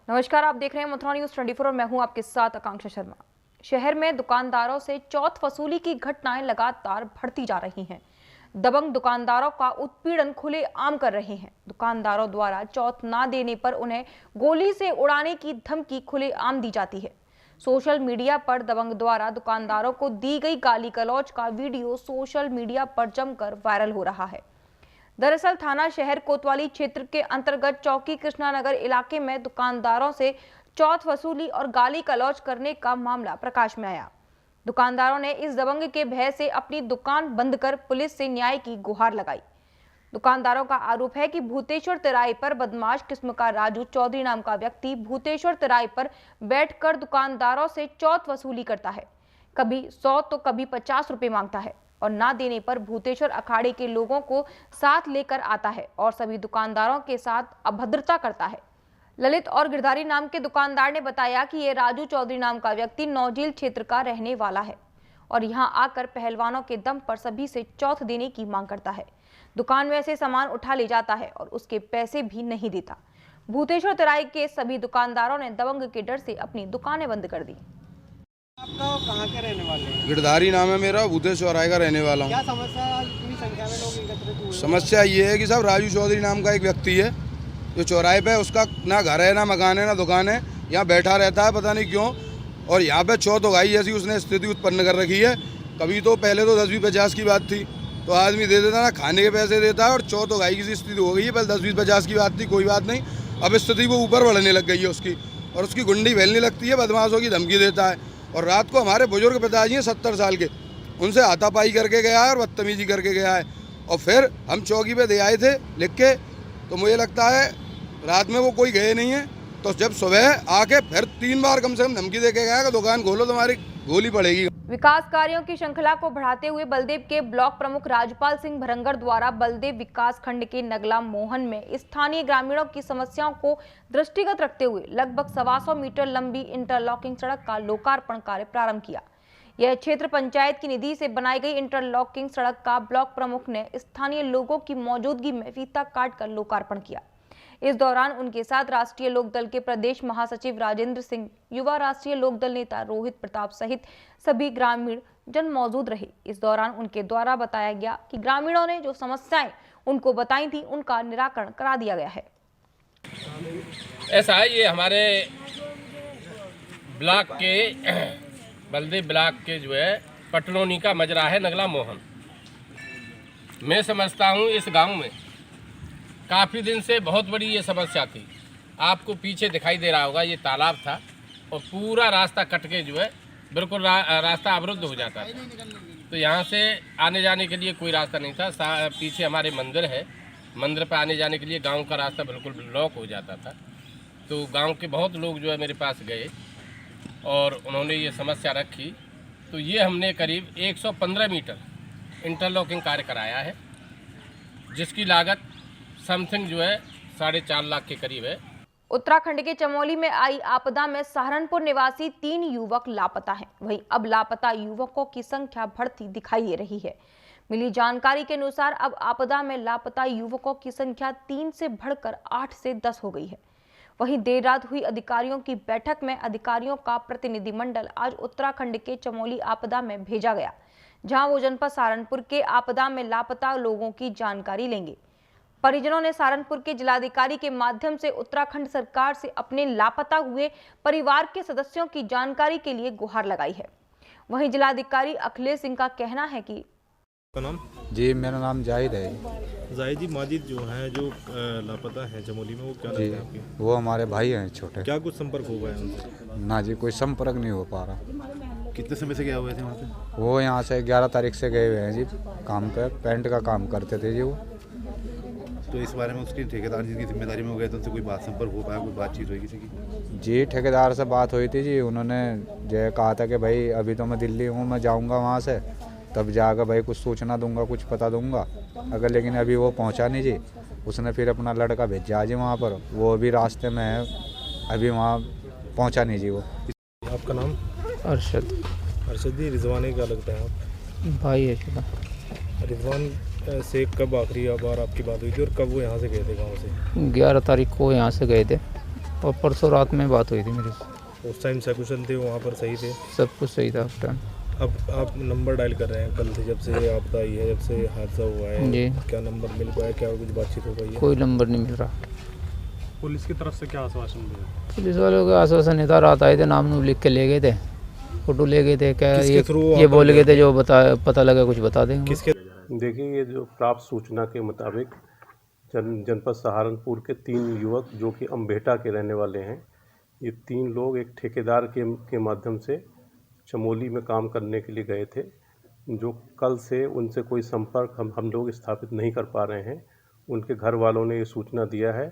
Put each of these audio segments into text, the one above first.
नमस्कार, आप देख रहे हैं मथुरा न्यूज 24 और मैं हूं आपके साथ आकांक्षा शर्मा। शहर में दुकानदारों से चौथ वसूली की घटनाएं लगातार बढ़ती जा रही हैं। दबंग दुकानदारों का उत्पीड़न खुलेआम कर रहे हैं। दुकानदारों द्वारा चौथ ना देने पर उन्हें गोली से उड़ाने की धमकी खुलेआम दी जाती है। सोशल मीडिया पर दबंग द्वारा दुकानदारों को दी गई गाली गलौज का वीडियो सोशल मीडिया पर जमकर वायरल हो रहा है। दरअसल थाना शहर कोतवाली क्षेत्र के अंतर्गत चौकी कृष्णानगर इलाके में दुकानदारों से चौथ वसूली और गाली गलौज करने का मामला प्रकाश में आया। दुकानदारों ने इस दबंग के भय से अपनी दुकान बंद कर पुलिस से न्याय की गुहार लगाई। दुकानदारों का आरोप है कि भूतेश्वर तिराई पर बदमाश किस्म का राजू चौधरी नाम का व्यक्ति भूतेश्वर तिराई पर बैठकर दुकानदारों से चौथ वसूली करता है। कभी 100 तो कभी 50 रुपए मांगता है और ना देने पर भूतेश्वर अखाड़े के लोगों को साथ लेकर आता है और सभी दुकानदारों के साथ अभद्रता करता है। ललित और गिरधारी नाम के दुकानदार ने बताया कि ये राजू चौधरी नाम का व्यक्ति नौजील क्षेत्र का रहने वाला है और यहाँ आकर पहलवानों के दम पर सभी से चौथ देने की मांग करता है। दुकान में से सामान उठा ले जाता है और उसके पैसे भी नहीं देता। भूतेश्वर तिराई के सभी दुकानदारों ने दबंग के डर से अपनी दुकानें बंद कर दी। आपका कहाँ के रहने वाले हैं? गिरधारी नाम है मेरा, भूतेश्वर का रहने वाला हूँ। क्या समस्या है? इतनी संख्या में लोग एकत्रित हुए हैं। समस्या ये है कि साहब राजू चौधरी नाम का एक व्यक्ति है जो चौराहे पे, उसका ना घर है ना मकान है ना दुकान है, यहाँ बैठा रहता है पता नहीं क्यों। और यहाँ पे चौथ उगाई जैसी उसने स्थिति उत्पन्न कर रखी है। कभी तो पहले तो 10-20-50 की बात थी तो आदमी दे देता ना, खाने के पैसे देता है, और चौथ उगाई की स्थिति हो गई है। पहले 10-20-50 की बात थी, कोई बात नहीं, अब स्थिति वो ऊपर बढ़ने लग गई है उसकी, और उसकी गुंडी फैलने लगती है, बदमाशों की धमकी देता है। और रात को हमारे बुजुर्ग पिताजी हैं 70 साल के, उनसे हाथापाई करके गया है और बदतमीजी करके गया है। और फिर हम चौकी पे दे आए थे लिख के, तो मुझे लगता है रात में वो कोई गए नहीं है। तो जब सुबह आके फिर 3 बार कम से कम धमकी दे के गया कि दुकान खोलो तुम्हारी गोली पड़ेगी। विकास कार्यों की श्रृंखला को बढ़ाते हुए बलदेव के ब्लॉक प्रमुख राजपाल सिंह भरंगर द्वारा बलदेव विकास खंड के नगला मोहन में स्थानीय ग्रामीणों की समस्याओं को दृष्टिगत रखते हुए लगभग 125 मीटर लंबी इंटरलॉकिंग सड़क का लोकार्पण कार्य प्रारंभ किया। यह क्षेत्र पंचायत की निधि से बनाई गई इंटरलॉकिंग सड़क का ब्लॉक प्रमुख ने स्थानीय लोगों की मौजूदगी में फीता काट कर लोकार्पण किया। इस दौरान उनके साथ राष्ट्रीय लोकदल के प्रदेश महासचिव राजेंद्र सिंह, युवा राष्ट्रीय लोकदल नेता रोहित प्रताप सहित सभी ग्रामीण जन मौजूद रहे। इस दौरान उनके द्वारा बताया गया कि ग्रामीणों ने जो समस्याएं उनको बताई थी उनका निराकरण करा दिया गया है। ऐसा है, ये हमारे ब्लॉक के बलदेव ब्लॉक के जो है पटलोनी का मजरा है नगला मोहन। मैं समझता हूँ इस गांव में काफ़ी दिन से बहुत बड़ी ये समस्या थी। आपको पीछे दिखाई दे रहा होगा, ये तालाब था और पूरा रास्ता कट के जो है बिल्कुल रास्ता अवरुद्ध हो जाता था। तो यहाँ से आने जाने के लिए कोई रास्ता नहीं था। पीछे हमारे मंदिर है, मंदिर पर आने जाने के लिए गांव का रास्ता बिल्कुल ब्लॉक हो जाता था। तो गांव के बहुत लोग जो है मेरे पास गए और उन्होंने ये समस्या रखी। तो ये हमने करीब 115 मीटर इंटरलॉकिंग कार्य कराया है, जिसकी लागत समथिंग जो है 4.5 लाख के करीब है। उत्तराखंड के चमोली में आई आपदा में सहारनपुर निवासी 3 युवक लापता हैं। वहीं अब लापता युवकों की संख्या बढ़ती दिखाई दे रही है। मिली जानकारी के अनुसार अब आपदा में लापता युवकों की संख्या 3 से बढ़कर 8 से 10 हो गई है। वहीं देर रात हुई अधिकारियों की बैठक में अधिकारियों का प्रतिनिधिमंडल आज उत्तराखंड के चमोली आपदा में भेजा गया, जहां वो जनपद सहारनपुर के आपदा में लापता लोगों की जानकारी लेंगे। परिजनों ने सहारनपुर के जिलाधिकारी के माध्यम से उत्तराखंड सरकार से अपने लापता हुए परिवार के सदस्यों की जानकारी के लिए गुहार लगाई है। वहीं जिलाधिकारी अखिलेश सिंह का कहना है कि जी, मेरा नाम जाहिद है। जाहिद जी, माजिद जो है जो लापता है चमोली में, वो क्या लगता है आपके? वो हमारे भाई हैं छोटे। क्या कुछ संपर्क हो गया उनसे? ना जी, कोई संपर्क नहीं हो पा रहा। कितने समय से गए हुए थे वहाँ पे? वो यहाँ से 11 तारीख से गए हुए हैं जी काम पे, पेंट का काम करते थे जी वो। तो इस बारे में उसकी ठेकेदार जी की जिम्मेदारी में हो गए तो उनसे कोई बात संपर्क हो पाया, कोई बातचीत हुई किसी की? जी, ठेकेदार से बात हुई थी जी। उन्होंने जो कहा था कि भाई अभी तो मैं दिल्ली हूँ, मैं जाऊँगा वहाँ से, तब जाकर भाई कुछ सूचना दूंगा, कुछ पता दूंगा अगर। लेकिन अभी वो पहुँचा नहीं जी। उसने फिर अपना लड़का भेजा जी वहाँ पर, वो अभी रास्ते में है, अभी वहाँ पहुँचा नहीं जी वो। आपका नाम? अरशद। अरशद जी, रिजवान क्या लगता है आप? भाई है। रिजवान से कब आखिरी बार आपकी बात हुई थी और कब वो यहाँ से गए थे गाँव से? 11 तारीख को यहाँ से गए थे, और परसों रात में बात हुई थी मेरी। उस टाइम सकुशल थे, वहाँ पर सही थे? सब कुछ सही था उस टाइम। अब आप नंबर डायल कर रहे हैं कल से, जब से आपदा आई है, जब से हादसा हुआ है, जी। क्या नंबर मिल पाया, क्या कुछ बातचीत हो पाई है? कोई नंबर नहीं मिल रहा। पुलिस की तरफ से क्या आश्वासन दिया? पुलिस वालों का आश्वासन नहीं था, रात आए थे, नाम लिख के ले गए थे, फोटो ले गए थे, क्या किसके थ्रू ये आप बोल गए गए थे थे? जो पता लगा कुछ बता देंगे। किसके? देखिए, ये जो प्राप्त सूचना के मुताबिक जनपद सहारनपुर के 3 युवक जो कि अम्बेटा के रहने वाले हैं, ये 3 लोग एक ठेकेदार के माध्यम से चमोली में काम करने के लिए गए थे, जो कल से उनसे कोई संपर्क हम लोग स्थापित नहीं कर पा रहे हैं। उनके घर वालों ने ये सूचना दिया है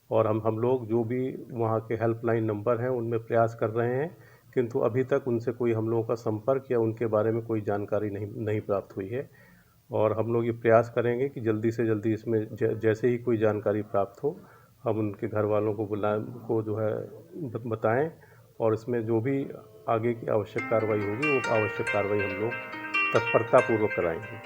और हम लोग जो भी वहाँ के हेल्पलाइन नंबर हैं उनमें प्रयास कर रहे हैं, किंतु अभी तक उनसे कोई हम लोगों का संपर्क या उनके बारे में कोई जानकारी नहीं प्राप्त हुई है। और हम लोग ये प्रयास करेंगे कि जल्दी से जल्दी इसमें जैसे ही कोई जानकारी प्राप्त हो हम उनके घर वालों को जो है बताएं और इसमें जो भी आगे की आवश्यक कार्रवाई होगी वो आवश्यक कार्रवाई हम लोग तत्परतापूर्वक कराएंगे।